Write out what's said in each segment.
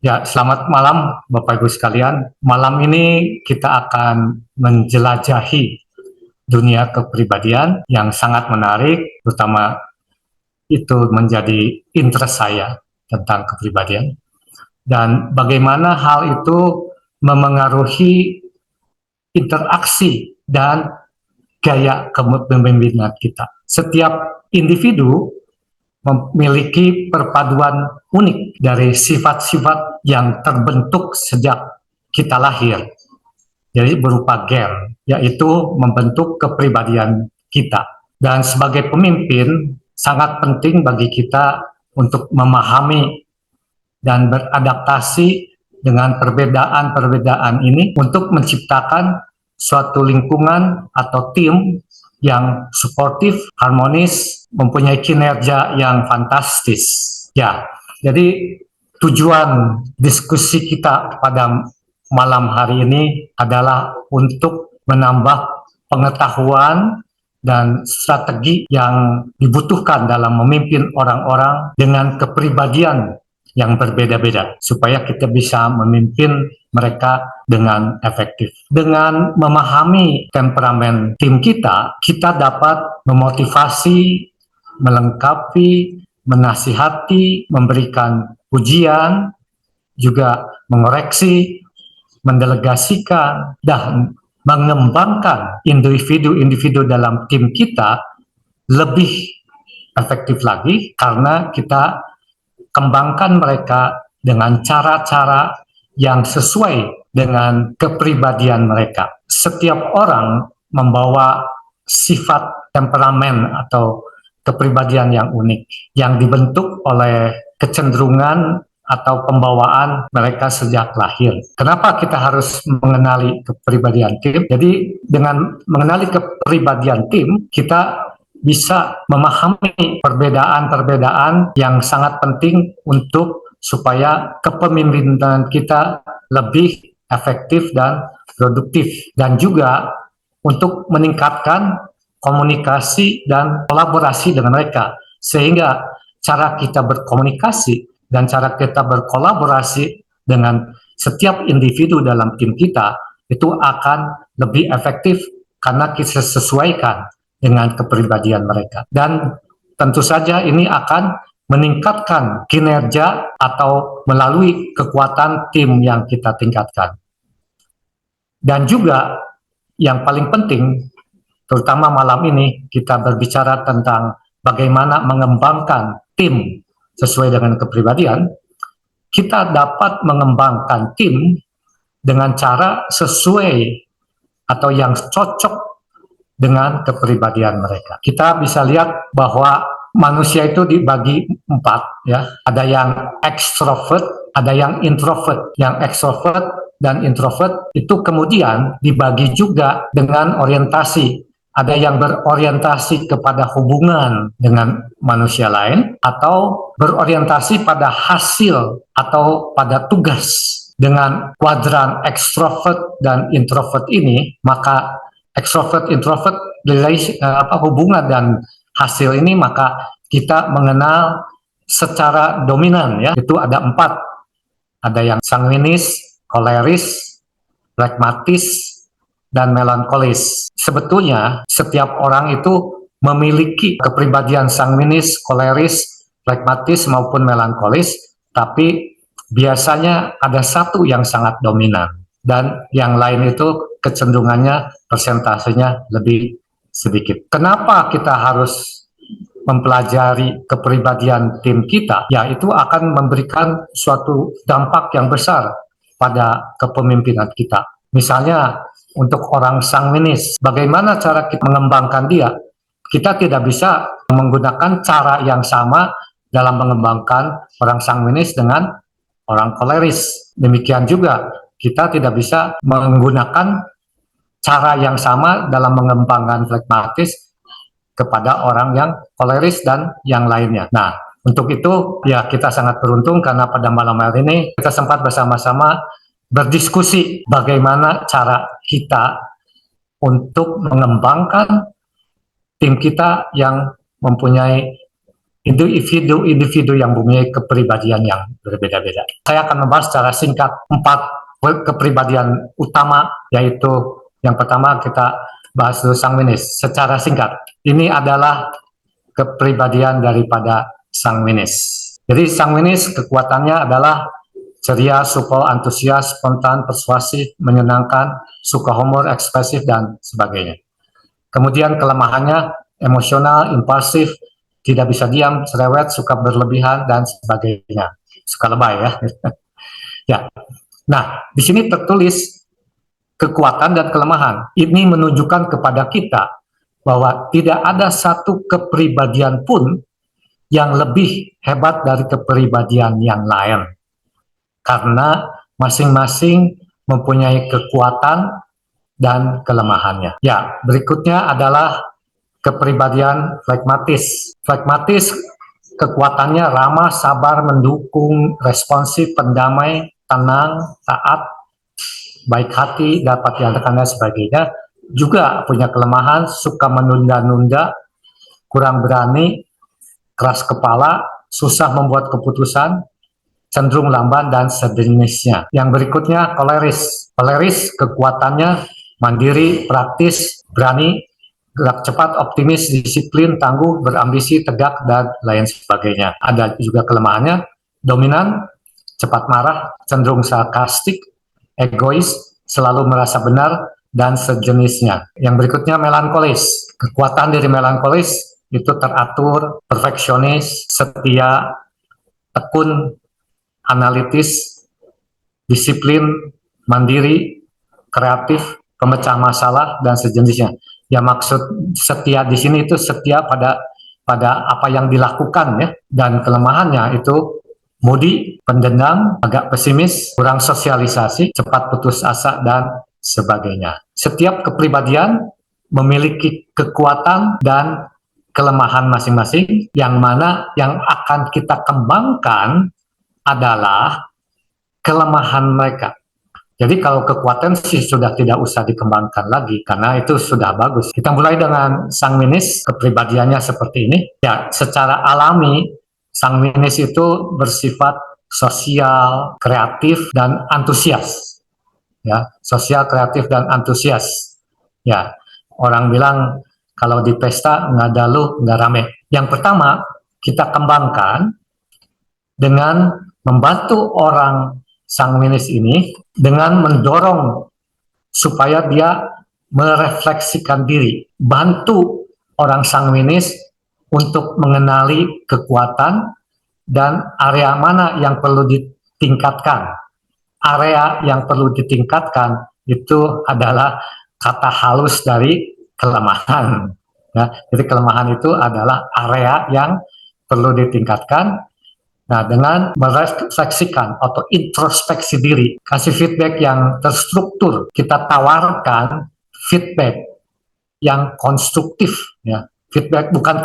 Ya, selamat malam Bapak Ibu sekalian. Malam ini kita akan menjelajahi dunia kepribadian yang sangat menarik, terutama itu menjadi interest saya tentang kepribadian. Dan bagaimana hal itu memengaruhi interaksi dan gaya kepemimpinan kita. Setiap individu memiliki perpaduan unik dari sifat-sifat yang terbentuk sejak kita lahir. Jadi berupa gen, yaitu membentuk kepribadian kita. Dan sebagai pemimpin, sangat penting bagi kita untuk memahami dan beradaptasi dengan perbedaan-perbedaan ini untuk menciptakan suatu lingkungan atau tim yang suportif, harmonis, mempunyai kinerja yang fantastis. Ya, jadi tujuan diskusi kita pada malam hari ini adalah untuk menambah pengetahuan dan strategi yang dibutuhkan dalam memimpin orang-orang dengan kepribadian yang berbeda-beda, supaya kita bisa memimpin mereka dengan efektif. Dengan memahami temperamen tim kita, kita dapat memotivasi, melengkapi, menasihati, memberikan pujian, juga mengoreksi, mendelegasikan, dan mengembangkan individu-individu dalam tim kita lebih efektif lagi karena kita kembangkan mereka dengan cara-cara yang sesuai dengan kepribadian mereka. Setiap orang membawa sifat temperamen atau kepribadian yang unik, yang dibentuk oleh kecenderungan atau pembawaan mereka sejak lahir. Kenapa kita harus mengenali kepribadian tim? Jadi dengan mengenali kepribadian tim, kita bisa memahami perbedaan-perbedaan yang sangat penting untuk supaya kepemimpinan kita lebih efektif dan produktif, dan juga untuk meningkatkan komunikasi dan kolaborasi dengan mereka, sehingga cara kita berkomunikasi dan cara kita berkolaborasi dengan setiap individu dalam tim kita itu akan lebih efektif karena kita sesuaikan dengan kepribadian mereka. Dan tentu saja ini akan meningkatkan kinerja atau melalui kekuatan tim yang kita tingkatkan. Dan juga yang paling penting, terutama malam ini kita berbicara tentang bagaimana mengembangkan tim sesuai dengan kepribadian. Kita dapat mengembangkan tim dengan cara sesuai atau yang cocok dengan kepribadian mereka. Kita bisa lihat bahwa manusia itu dibagi 4, ya. Ada yang extrovert, ada yang introvert. Yang extrovert dan introvert itu kemudian dibagi juga dengan orientasi. Ada yang berorientasi kepada hubungan dengan manusia lain, atau berorientasi pada hasil atau pada tugas. Dengan kuadran extrovert dan introvert ini, maka extrovert introvert hubungan dan hasil ini, maka kita mengenal secara dominan, ya, itu ada 4. Ada yang sanguinis, koleris, pragmatis, dan melankolis. Sebetulnya setiap orang itu memiliki kepribadian sanguinis, koleris, pragmatis maupun melankolis, tapi biasanya ada satu yang sangat dominan, dan yang lain itu kecenderungannya, persentasenya lebih sedikit. Kenapa kita harus mempelajari kepribadian tim kita? Ya, itu akan memberikan suatu dampak yang besar pada kepemimpinan kita. Misalnya, untuk orang sanguinis, bagaimana cara kita mengembangkan dia? Kita tidak bisa menggunakan cara yang sama dalam mengembangkan orang sanguinis dengan orang koleris. Demikian juga, kita tidak bisa menggunakan cara yang sama dalam mengembangkan flegmatis kepada orang yang koleris dan yang lainnya. Nah, untuk itu ya kita sangat beruntung karena pada malam hari ini kita sempat bersama-sama berdiskusi bagaimana cara kita untuk mengembangkan tim kita yang mempunyai individu yang mempunyai kepribadian yang berbeda-beda. Saya akan membahas secara singkat 4 kepribadian utama, yaitu yang pertama kita bahas dulu Sangwinis secara singkat. Ini adalah kepribadian daripada Sangwinis. Jadi Sangwinis kekuatannya adalah ceria, supel, antusias, spontan, persuasif, menyenangkan, suka humor, ekspresif, dan sebagainya. Kemudian kelemahannya emosional, impulsif, tidak bisa diam, cerewet, suka berlebihan, dan sebagainya. Suka lebay ya. Ya. Nah, di sini tertulis kekuatan dan kelemahan. Ini menunjukkan kepada kita bahwa tidak ada satu kepribadian pun yang lebih hebat dari kepribadian yang lain. Karena masing-masing mempunyai kekuatan dan kelemahannya. Ya, berikutnya adalah kepribadian flegmatis. Flegmatis kekuatannya ramah, sabar, mendukung, responsif, pendamai, tenang, taat, baik hati, dapat diandalkan dan sebagainya. Juga punya kelemahan, suka menunda-nunda, kurang berani, keras kepala, susah membuat keputusan, cenderung lamban, dan sejenisnya. Yang berikutnya koleris. Koleris kekuatannya mandiri, praktis, berani, gerak cepat, optimis, disiplin, tangguh, berambisi, tegak, dan lain sebagainya. Ada juga kelemahannya, dominan, cepat marah, cenderung sarkastik, egois, selalu merasa benar, dan sejenisnya. Yang berikutnya melankolis. Kekuatan dari melankolis itu teratur, perfeksionis, setia, tekun, analitis, disiplin, mandiri, kreatif, pemecah masalah, dan sejenisnya. Ya, maksud setia di sini itu setia pada apa yang dilakukan ya, dan kelemahannya itu moody, pendendam, agak pesimis, kurang sosialisasi, cepat putus asa, dan sebagainya. Setiap kepribadian memiliki kekuatan dan kelemahan masing-masing, yang mana yang akan kita kembangkan adalah kelemahan mereka. Jadi kalau kekuatan sih sudah tidak usah dikembangkan lagi, karena itu sudah bagus. Kita mulai dengan Sangwinis, kepribadiannya seperti ini. Ya, secara alami, Sangwinis itu bersifat sosial, kreatif, dan antusias. Ya, sosial, kreatif, dan antusias. Ya, orang bilang kalau di pesta nggak ada lu, nggak rame. Yang pertama, kita kembangkan dengan membantu orang Sangwinis ini dengan mendorong supaya dia merefleksikan diri, bantu orang Sangwinis untuk mengenali kekuatan dan area mana yang perlu ditingkatkan. Area yang perlu ditingkatkan itu adalah kata halus dari kelemahan. Ya, jadi kelemahan itu adalah area yang perlu ditingkatkan. Nah, dengan merefleksikan atau introspeksi diri, kasih feedback yang terstruktur, kita tawarkan feedback yang konstruktif, ya. Feedback bukan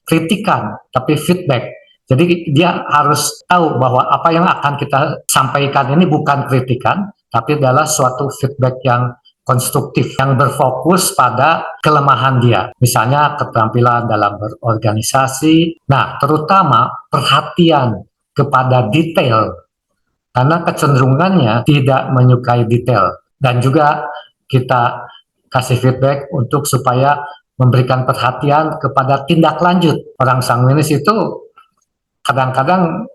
kritikan, tapi feedback. Jadi dia harus tahu bahwa apa yang akan kita sampaikan ini bukan kritikan, tapi adalah suatu feedback yang konstruktif, yang berfokus pada kelemahan dia. Misalnya keterampilan dalam berorganisasi, nah terutama perhatian kepada detail, karena kecenderungannya tidak menyukai detail. Dan juga kita kasih feedback untuk supaya memberikan perhatian kepada tindak lanjut. Orang Sangwinis itu kadang-kadang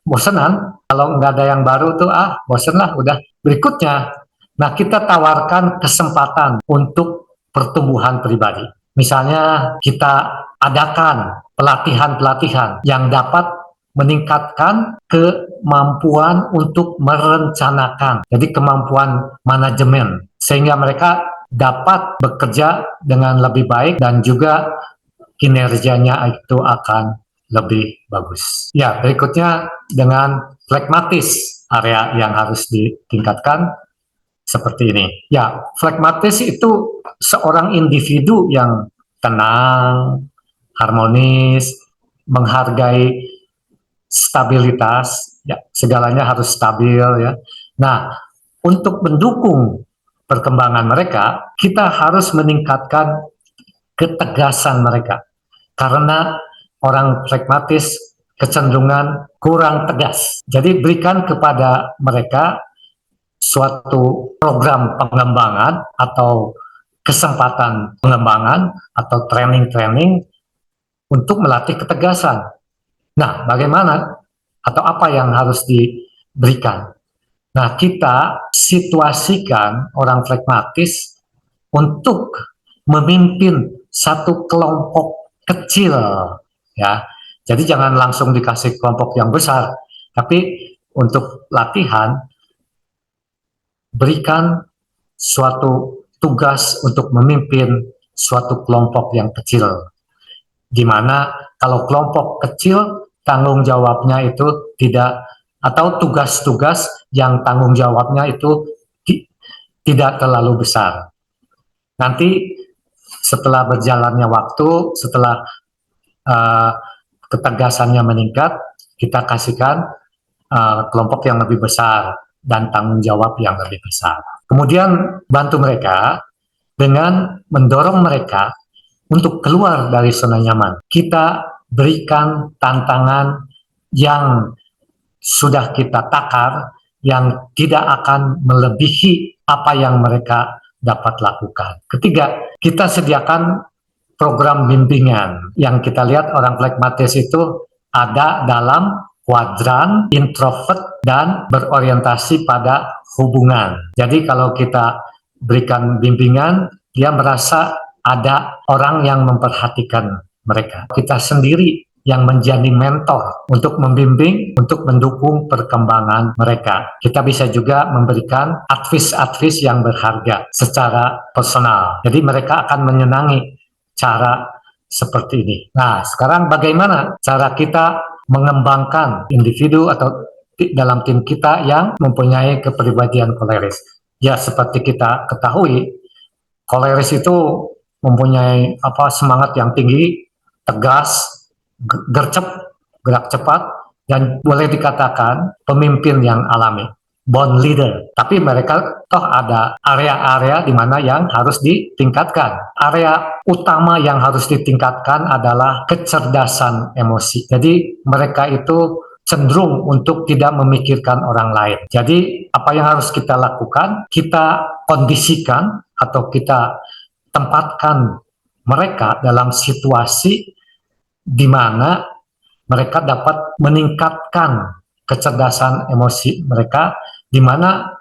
bosenan, kalau nggak ada yang baru tuh bosen lah udah. Berikutnya, nah kita tawarkan kesempatan untuk pertumbuhan pribadi. Misalnya kita adakan pelatihan-pelatihan yang dapat meningkatkan kemampuan untuk merencanakan, jadi kemampuan manajemen, sehingga mereka dapat bekerja dengan lebih baik dan juga kinerjanya itu akan lebih bagus. Ya, berikutnya dengan flegmatis, area yang harus ditingkatkan seperti ini. Ya, flegmatis itu seorang individu yang tenang, harmonis, menghargai stabilitas, ya, segalanya harus stabil ya. Nah, untuk mendukung perkembangan mereka, kita harus meningkatkan ketegasan mereka. Karena orang pragmatis kecenderungan kurang tegas. Jadi berikan kepada mereka suatu program pengembangan atau kesempatan pengembangan atau training-training untuk melatih ketegasan. Nah, bagaimana atau apa yang harus diberikan? Nah, kita situasikan orang pragmatis untuk memimpin satu kelompok kecil, ya. Jadi jangan langsung dikasih kelompok yang besar, tapi untuk latihan berikan suatu tugas untuk memimpin suatu kelompok yang kecil. Gimana kalau kelompok kecil tanggung jawabnya itu tidak, atau tugas-tugas yang tanggung jawabnya itu tidak terlalu besar. Nanti setelah berjalannya waktu, setelah ketegasannya meningkat, kita kasihkan kelompok yang lebih besar dan tanggung jawab yang lebih besar. Kemudian bantu mereka dengan mendorong mereka untuk keluar dari zona nyaman. Kita berikan tantangan yang sudah kita takar, yang tidak akan melebihi apa yang mereka dapat lakukan. Ketiga, kita sediakan program bimbingan. Yang kita lihat orang pragmatis itu ada dalam kuadran introvert dan berorientasi pada hubungan. Jadi kalau kita berikan bimbingan, dia merasa ada orang yang memperhatikan mereka. Kita sendiri yang menjadi mentor untuk membimbing, untuk mendukung perkembangan mereka. Kita bisa juga memberikan advice yang berharga secara personal. Jadi mereka akan menyenangi cara seperti ini. Nah, sekarang bagaimana cara kita mengembangkan individu atau dalam tim kita yang mempunyai kepribadian koleris? Ya, seperti kita ketahui, koleris itu mempunyai semangat yang tinggi, tegas, gercep, gerak cepat, dan boleh dikatakan pemimpin yang alami, born leader. Tapi mereka toh ada area-area di mana yang harus ditingkatkan. Area utama yang harus ditingkatkan adalah kecerdasan emosi. Jadi mereka itu cenderung untuk tidak memikirkan orang lain. Jadi apa yang harus kita lakukan? Kita kondisikan atau kita tempatkan mereka dalam situasi di mana mereka dapat meningkatkan kecerdasan emosi mereka, di mana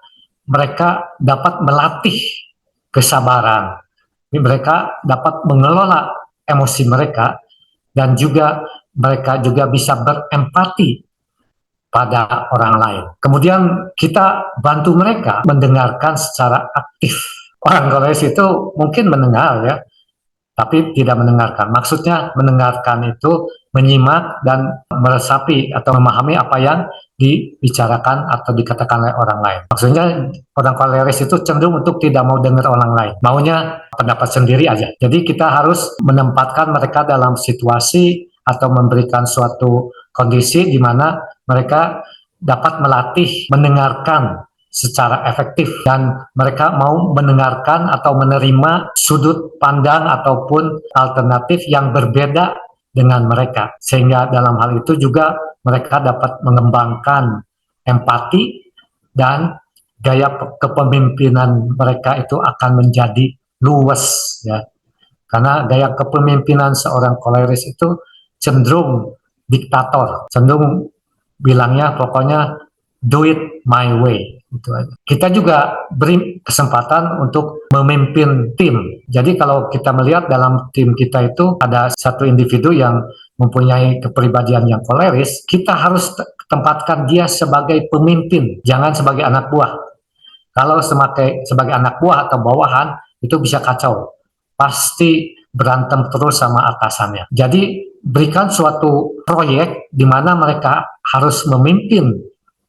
mereka dapat melatih kesabaran, mereka dapat mengelola emosi mereka, dan juga mereka juga bisa berempati pada orang lain. Kemudian kita bantu mereka mendengarkan secara aktif. Orang koleris itu mungkin mendengar ya, tapi tidak mendengarkan. Maksudnya mendengarkan itu menyimak dan meresapi atau memahami apa yang dibicarakan atau dikatakan oleh orang lain. Maksudnya orang koleris itu cenderung untuk tidak mau dengar orang lain, maunya pendapat sendiri aja. Jadi kita harus menempatkan mereka dalam situasi atau memberikan suatu kondisi di mana mereka dapat melatih mendengarkan secara efektif, dan mereka mau mendengarkan atau menerima sudut pandang ataupun alternatif yang berbeda dengan mereka, sehingga dalam hal itu juga mereka dapat mengembangkan empati dan gaya kepemimpinan mereka itu akan menjadi luwes ya, karena gaya kepemimpinan seorang koleris itu cenderung diktator, cenderung bilangnya pokoknya do it my way. Itu aja. Kita juga beri kesempatan untuk memimpin tim. Jadi kalau kita melihat dalam tim kita itu ada satu individu yang mempunyai kepribadian yang koleris, kita harus tempatkan dia sebagai pemimpin, jangan sebagai anak buah. Kalau sebagai anak buah atau bawahan, itu bisa kacau. Pasti berantem terus sama atasannya. Jadi berikan suatu proyek di mana mereka harus memimpin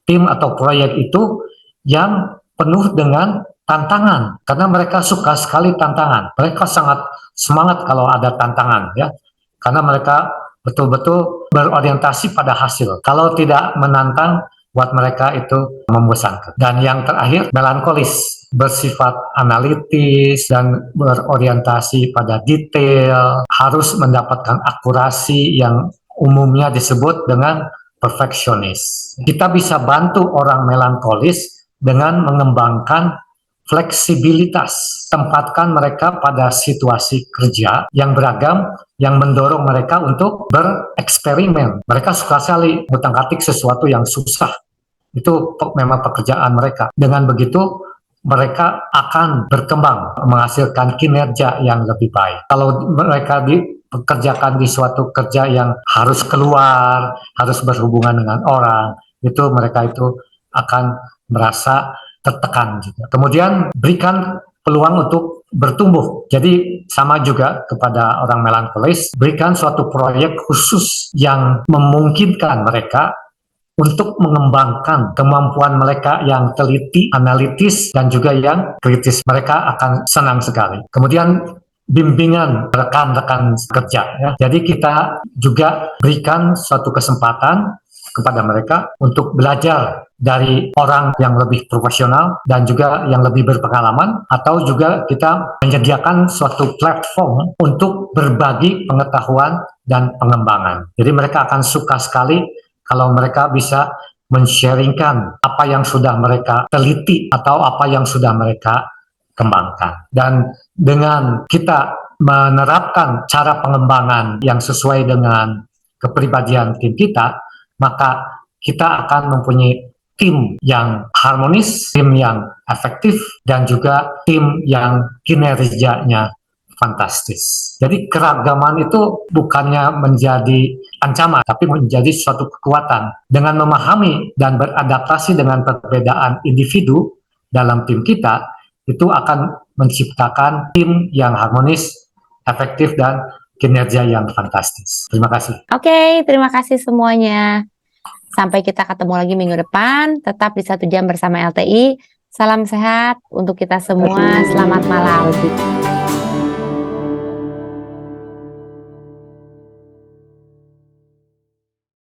tim atau proyek itu yang penuh dengan tantangan, karena mereka suka sekali tantangan. Mereka sangat semangat kalau ada tantangan ya, karena mereka betul-betul berorientasi pada hasil. Kalau tidak menantang, buat mereka itu membosankan. Dan yang terakhir, melankolis, bersifat analitis dan berorientasi pada detail, harus mendapatkan akurasi yang umumnya disebut dengan perfeksionis. Kita bisa bantu orang melankolis dengan mengembangkan fleksibilitas, tempatkan mereka pada situasi kerja yang beragam, yang mendorong mereka untuk bereksperimen. Mereka suka sekali ngutak-ngatik sesuatu yang susah. Itu memang pekerjaan mereka. Dengan begitu, mereka akan berkembang, menghasilkan kinerja yang lebih baik. Kalau mereka dipekerjakan di suatu kerja yang harus keluar, harus berhubungan dengan orang, itu mereka itu akan merasa tertekan juga. Kemudian berikan peluang untuk bertumbuh. Jadi sama juga kepada orang melankolis, berikan suatu proyek khusus yang memungkinkan mereka untuk mengembangkan kemampuan mereka yang teliti, analitis, dan juga yang kritis. Mereka akan senang sekali. Kemudian bimbingan rekan-rekan kerja. Ya. Jadi kita juga berikan suatu kesempatan kepada mereka untuk belajar dari orang yang lebih profesional dan juga yang lebih berpengalaman, atau juga kita menyediakan suatu platform untuk berbagi pengetahuan dan pengembangan. Jadi mereka akan suka sekali kalau mereka bisa men-sharingkan apa yang sudah mereka teliti atau apa yang sudah mereka kembangkan. Dan dengan kita menerapkan cara pengembangan yang sesuai dengan kepribadian tim kita, maka kita akan mempunyai tim yang harmonis, tim yang efektif, dan juga tim yang kinerjanya fantastis. Jadi keragaman itu bukannya menjadi ancaman, tapi menjadi suatu kekuatan. Dengan memahami dan beradaptasi dengan perbedaan individu dalam tim kita, itu akan menciptakan tim yang harmonis, efektif, dan kinerja yang fantastis. Terima kasih. Oke, terima kasih semuanya. Sampai kita ketemu lagi minggu depan, tetap di 1 jam bersama LTI. Salam sehat untuk kita semua, selamat malam.